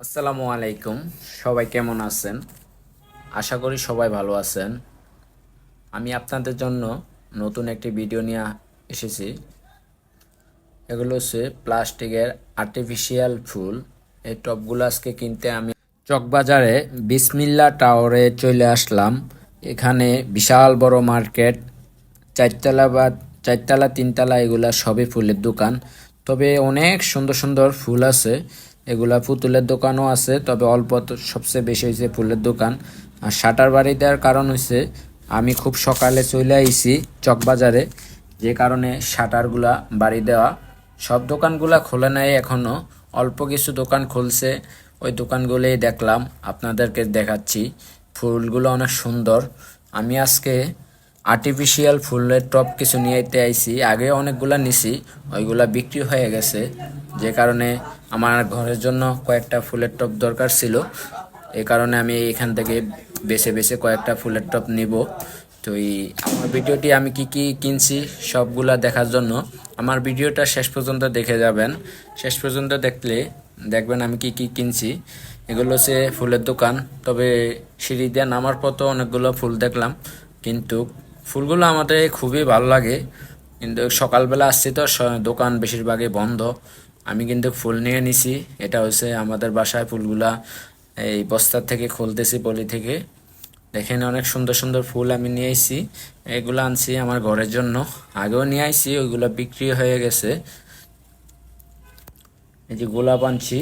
আসসালামু আলাইকুম। সবাই কেমন আছেন? আশা করি সবাই ভালো আছেন। আমি আপনাদের জন্য নতুন একটি ভিডিও নিয়ে এসেছি। এগুলো হচ্ছে প্লাস্টিকের আর্টিফিশিয়াল ফুল। এই টবগুলো আজকে কিনতে আমি চকবাজারে বিসমিল্লা টাওয়ারে চলে আসলাম। এখানে বিশাল বড় মার্কেট, চারতলা বা চারতলা তিনতলা এগুলা সবই ফুলের দোকান। তবে অনেক সুন্দর সুন্দর ফুল আছে। এগুলা পুতুলের দোকানও আছে, তবে অল্প সবচেয়ে বেশি হয়েছে ফুলের দোকান। আর শাটার বাড়ি দেওয়ার কারণ হচ্ছে আমি খুব সকালে চলে আইছি চকবাজারে, যে কারণে শাটারগুলা বাড়ি দেওয়া। সব দোকানগুলা খোলে নাই এখনো, অল্প কিছু দোকান খুলছে। ওই দোকানগুলোই দেখলাম, আপনাদেরকে দেখাচ্ছি। ফুলগুলো অনেক সুন্দর। আমি আজকে আর্টিফিশিয়াল ফুলের টব কিছু নিয়ে আইছি। আগে অনেকগুলা নিছি, ওইগুলা বিক্রি হয়ে গেছে, যে কারণে আমার ঘরের জন্য কয়েকটা ফুলের টব দরকার ছিল। এই কারণে আমি এখান থেকে বেছে বেছে কয়েকটা ফুলের টব নিব। তো আমার ভিডিওটি আমি কি কি কিনছি সবগুলা দেখার জন্য আমার ভিডিওটা শেষ পর্যন্ত দেখে যাবেন। শেষ পর্যন্ত দেখলে দেখবেন আমি কি কি কিনছি। এগুলো হচ্ছে ফুলের দোকান। তবে সিঁড়ি দিয়ে নামার পথে অনেকগুলো ফুল দেখলাম, কিন্তু ফুলগুলো আমাদের খুবই ভালো লাগে। কিন্তু সকালবেলা আসছি তো দোকান বেশিরভাগই বন্ধ। আমি কিন্তু ফুল নিয়ে নিছি। এটা হচ্ছে আমাদের বাসায় ফুলগুলা এই বস্তার থেকে খুলতেছি, পলি থেকে। দেখেন অনেক সুন্দর সুন্দর ফুল আমি নিয়ে আইছি। এগুলো আনছি আমার ঘরের জন্য। আগেও নিয়ে আইছি, ওইগুলো বিক্রি হয়ে গেছে। এই যে গোলাপ আনছি,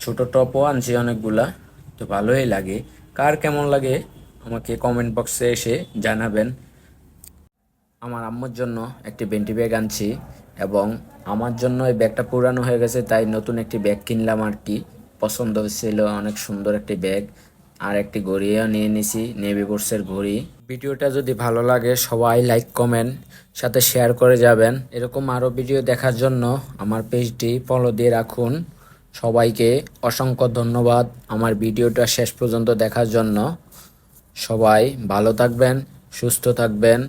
ছোট টপও আনছি অনেকগুলা। তো ভালোই লাগে। কার কেমন লাগে আমাকে কমেন্ট বক্সে এসে জানাবেন। আমার আম্মুর জন্য একটি বেন্টি ব্যাগ আনছি, এবং আমার জন্য এই ব্যাগটা পুরানো হয়ে গেছে, তাই নতুন একটি ব্যাগ কিনলাম আর কি। পছন্দ হয়েছিল, অনেক সুন্দর একটি ব্যাগ। আর একটি ঘড়িও নিয়ে নিছি, নেভি বোর্ডসের ঘড়ি। ভিডিওটা যদি ভালো লাগে সবাই লাইক কমেন্ট সাথে শেয়ার করে যাবেন। এরকম আরও ভিডিও দেখার জন্য আমার পেজটি ফলো দিয়ে রাখুন। সবাইকে অসংখ্য ধন্যবাদ আমার ভিডিওটা শেষ পর্যন্ত দেখার জন্য। সবাই ভালো থাকবেন, সুস্থ থাকবেন।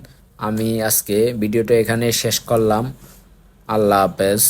আমি আজকে ভিডিওটা এখানে শেষ করলাম। আল্লাহ হাফেজ।